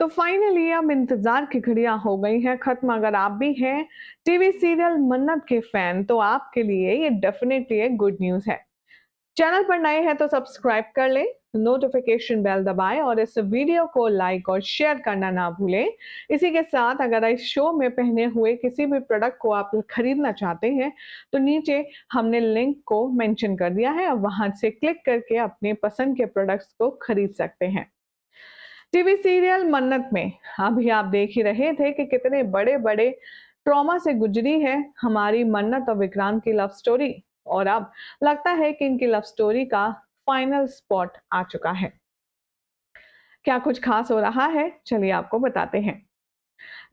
तो फाइनली अब इंतजार की घड़ियां हो गई हैं खत्म। अगर आप भी हैं टीवी सीरियल मन्नत के फैन तो आपके लिए ये डेफिनेटली एक गुड न्यूज है। चैनल पर नए हैं तो सब्सक्राइब कर लें, नोटिफिकेशन बेल दबाएं और इस वीडियो को लाइक और शेयर करना ना भूलें। इसी के साथ अगर इस शो में पहने हुए किसी भी प्रोडक्ट को आप खरीदना चाहते हैं तो नीचे हमने लिंक को मेंशन कर दिया है, अब वहां से क्लिक करके अपने पसंद के प्रोडक्ट्स को खरीद सकते हैं। टीवी सीरियल मन्नत में अभी आप देख ही रहे थे कि कितने बड़े बड़े ट्रॉमा से गुजरी है हमारी मन्नत और विक्रांत की लव स्टोरी, और अब लगता है कि इनकी लव स्टोरी का फाइनल स्पॉट आ चुका है। क्या कुछ खास हो रहा है, चलिए आपको बताते हैं।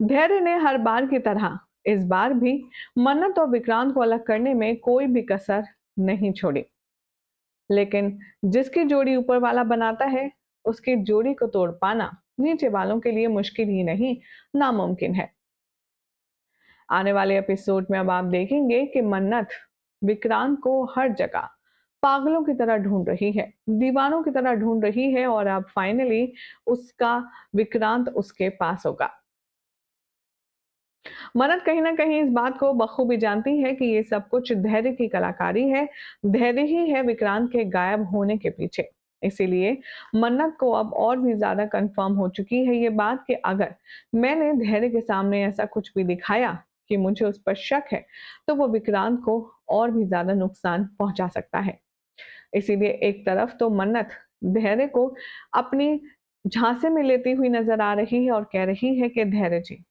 धैर्य ने हर बार की तरह इस बार भी मन्नत और विक्रांत को अलग करने में कोई भी कसर नहीं छोड़ी, लेकिन जिसकी जोड़ी ऊपर वाला बनाता है उसकी जोड़ी को तोड़ पाना नीचे वालों के लिए मुश्किल ही नहीं, नामुमकिन है। आने वाले एपिसोड में अब आप देखेंगे कि मन्नत विक्रांत को हर जगह पागलों की तरह ढूंढ रही है, दीवानों की तरह ढूंढ रही है, और अब फाइनली उसका विक्रांत उसके पास होगा। मन्नत कहीं ना कहीं इस बात को बखूबी जानती है कि ये सब कुछ धैर्य की कलाकारी है, धैर्य ही है विक्रांत के गायब होने के पीछे। इसीलिए मन्नत को अब और भी ज्यादा कंफर्म हो चुकी है ये बात कि अगर मैंने धैर्य के सामने ऐसा कुछ भी दिखाया कि मुझे उस पर शक है तो वो विक्रांत को और भी ज्यादा नुकसान पहुंचा सकता है। इसीलिए एक तरफ तो मन्नत धैर्य को अपनी झांसे में लेती हुई नजर आ रही है और कह रही है कि धैर्य जी,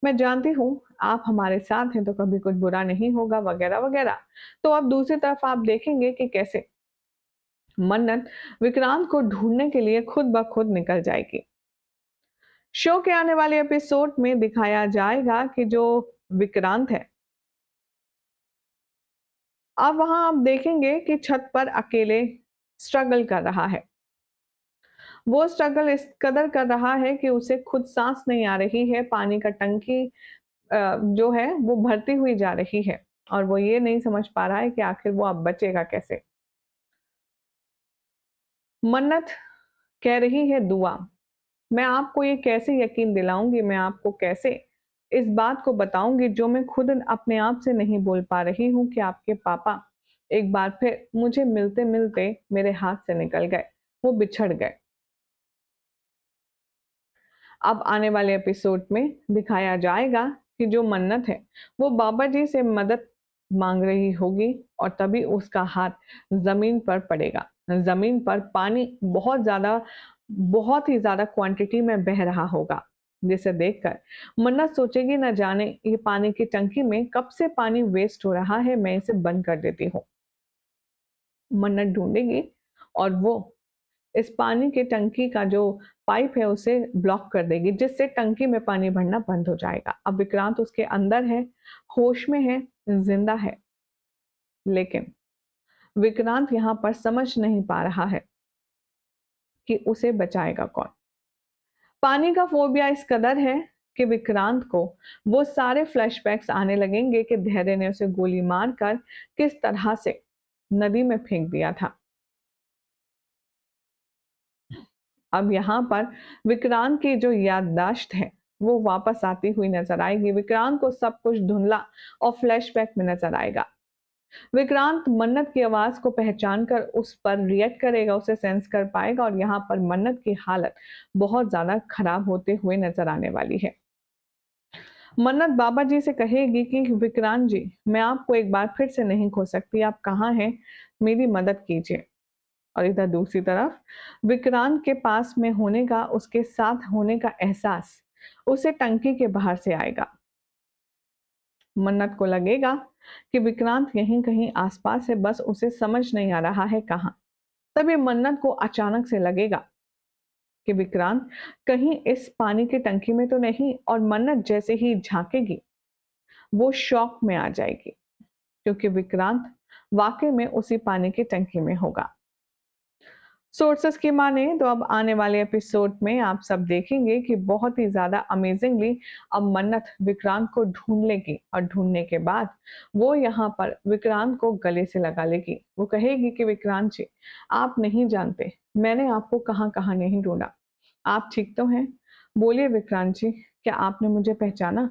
मैं जानती हूँ आप हमारे साथ हैं तो कभी कुछ बुरा नहीं होगा वगैरह वगैरह। तो अब दूसरी तरफ आप देखेंगे कि कैसे मन्नत विक्रांत को ढूंढने के लिए खुद ब खुद निकल जाएगी। शो के आने वाले एपिसोड में दिखाया जाएगा कि जो विक्रांत है अब वहां आप देखेंगे कि छत पर अकेले स्ट्रगल कर रहा है। वो स्ट्रगल इस कदर कर रहा है कि उसे खुद सांस नहीं आ रही है, पानी का टंकी जो है वो भरती हुई जा रही है और वो ये नहीं समझ पा रहा है कि आखिर वो अब बचेगा कैसे। मन्नत कह रही है दुआ, मैं आपको ये कैसे यकीन दिलाऊंगी, मैं आपको कैसे इस बात को बताऊंगी जो मैं खुद अपने आप से नहीं बोल पा रही हूँ कि आपके पापा एक बार फिर मुझे मिलते मिलते मेरे हाथ से निकल गए, वो बिछड़ गए। अब आने वाले एपिसोड में दिखाया जाएगा कि जो मन्नत है वो बाबा जी से मदद मांग रही होगी और तभी उसका हाथ जमीन पर पड़ेगा। जमीन पर पानी बहुत ही ज्यादा क्वांटिटी में बह रहा होगा, जिसे देखकर मन्नत सोचेगी न जाने ये पानी की टंकी में कब से पानी वेस्ट हो रहा है, मैं इसे बंद कर देती हूँ। मन्नत ढूंढेगी और वो इस पानी की टंकी का जो पाइप है उसे ब्लॉक कर देगी, जिससे टंकी में पानी भरना बंद हो जाएगा। अब विक्रांत उसके अंदर है, होश में है, जिंदा है, लेकिन विक्रांत यहाँ पर समझ नहीं पा रहा है कि उसे बचाएगा कौन। पानी का फोबिया इस कदर है कि विक्रांत को वो सारे फ्लैशबैक्स आने लगेंगे कि धैर्य ने उसे गोली मारकर किस तरह से नदी में फेंक दिया था। अब यहाँ पर विक्रांत की जो याददाश्त है वो वापस आती हुई नजर आएगी। विक्रांत को सब कुछ धुंधला और फ्लैशबैक में नजर आएगा। विक्रांत मन्नत की आवाज को पहचान कर उस पर रिएक्ट करेगा, उसे सेंस कर पाएगा और यहाँ पर मन्नत की हालत बहुत ज्यादा खराब होते हुए नजर आने वाली है। मन्नत बाबा जी से कहेगी कि विक्रांत जी, मैं आपको एक बार फिर से नहीं खो सकती, आप कहाँ हैं, मेरी मदद कीजिए। और इधर दूसरी तरफ विक्रांत के पास में होने का, उसके साथ होने का एहसास उसे टंकी के बाहर से आएगा। मन्नत को लगेगा कि विक्रांत यहीं कहीं आसपास है, बस उसे समझ नहीं आ रहा है कहाँ। तभी मन्नत को अचानक से लगेगा कि विक्रांत कहीं इस पानी की टंकी में तो नहीं, और मन्नत जैसे ही झांकेगी वो शॉक में आ जाएगी, क्योंकि विक्रांत वाकई में उसी पानी की टंकी में होगा। सोर्सेस की माने तो अब आने वाले एपिसोड में आप सब देखेंगे कि बहुत ही ज्यादा अमेजिंगली अब मन्नत विक्रांत को ढूंढ लेगी और ढूंढने के बाद वो यहाँ पर विक्रांत को गले से लगा लेगी। वो कहेगी कि विक्रांत जी, आप नहीं जानते मैंने आपको कहाँ कहाँ नहीं ढूंढा, आप ठीक तो हैं, बोलिए विक्रांत जी, क्या आपने मुझे पहचाना?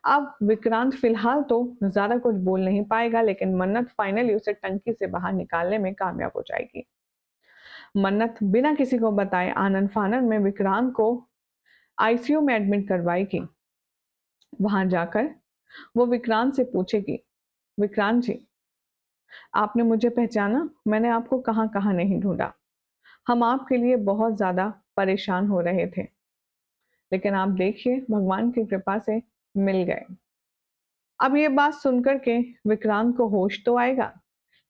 अब विक्रांत फिलहाल तो ज़्यादा कुछ बोल नहीं पाएगा, लेकिन मन्नत फाइनली उसे टंकी से बाहर निकालने में कामयाब हो जाएगी। मन्नत बिना किसी को बताए आनन-फानन में विक्रांत को आईसीयू में एडमिट करवाएगी। वहां जाकर वो विक्रांत से पूछेगी, विक्रांत जी, आपने मुझे पहचाना? मैंने आपको कहाँ-कहाँ नहीं ढूँढा। हम आपके लिए बहुत ज़्यादा परेशान हो रहे थे, लेकिन आप देखिए भगवान की कृपा से मिल गए। अब ये बात सुनकर के विक्रांत को होश तो आएगा,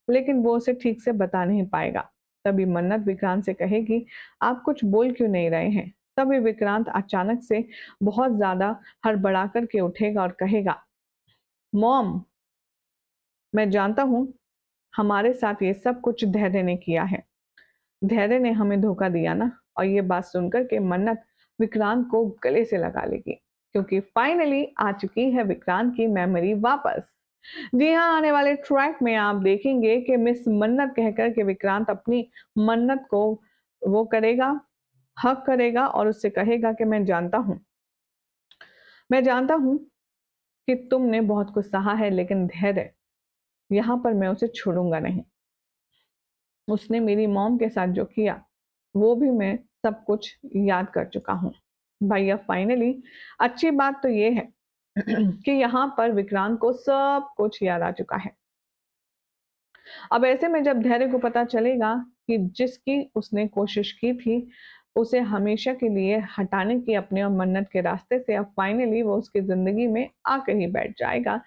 लेकिन वो उसे ठीक से बता नहीं पाएगा। तभी मन्नत विक्रांत से कहेगी, आप कुछ बोल क्यों नहीं रहे हैं? तभी विक्रांत अचानक से बहुत ज़्यादा हड़बड़ा कर के उठेगा और कहेगा, मॉम, मैं जानता हूँ हमारे साथ ये सब कुछ धैर्य ने किया है। धैर्य ने हमें धोखा दिया ना। और ये बात सुनकर के मन्नत विक्रांत को गले से लगा लेगी, क्योंकि फाइनली आ चुकी है विक्रांत की मेमोरी वापस। जी हाँ, आने वाले ट्रैक में आप देखेंगे कि मिस मन्नत कहकर के विक्रांत अपनी मन्नत को वो करेगा, हक करेगा और उससे कहेगा कि मैं जानता हूँ कि तुमने बहुत कुछ सहा है, लेकिन धैर्य, यहाँ पर मैं उसे छोड़ूंगा नहीं। उसने मेरी मॉम के साथ जो किया, वो भी मैं सब कुछ याद कर चुका हूँ। भैया फाइनली अच्छी बात तो ये है कि यहाँ पर विक्रांत को सब कुछ याद आ चुका है। अब ऐसे में जब धैर्य को पता चलेगा कि जिसकी उसने कोशिश की थी, उसे हमेशा के लिए हटाने की अपने और मन्नत के रास्ते से, अब फाइनली वो उसकी ज़िंदगी में आकर ही बैठ जाएगा,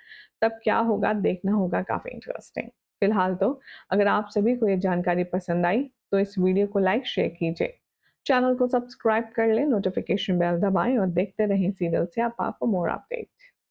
तब क्या होगा देखना होगा, काफ़ी इंटरेस्टिंग। फिलहाल तो अगर आप सभी को ये जानकारी पसंद आई, तो इस वीडियो को लाइक, शेयर कीजिए। चैनल को सब्सक्राइब कर लें, नोटिफिकेशन बेल दबाएँ और देखते रहें सीरियल से आप फॉर मोर अपडेट।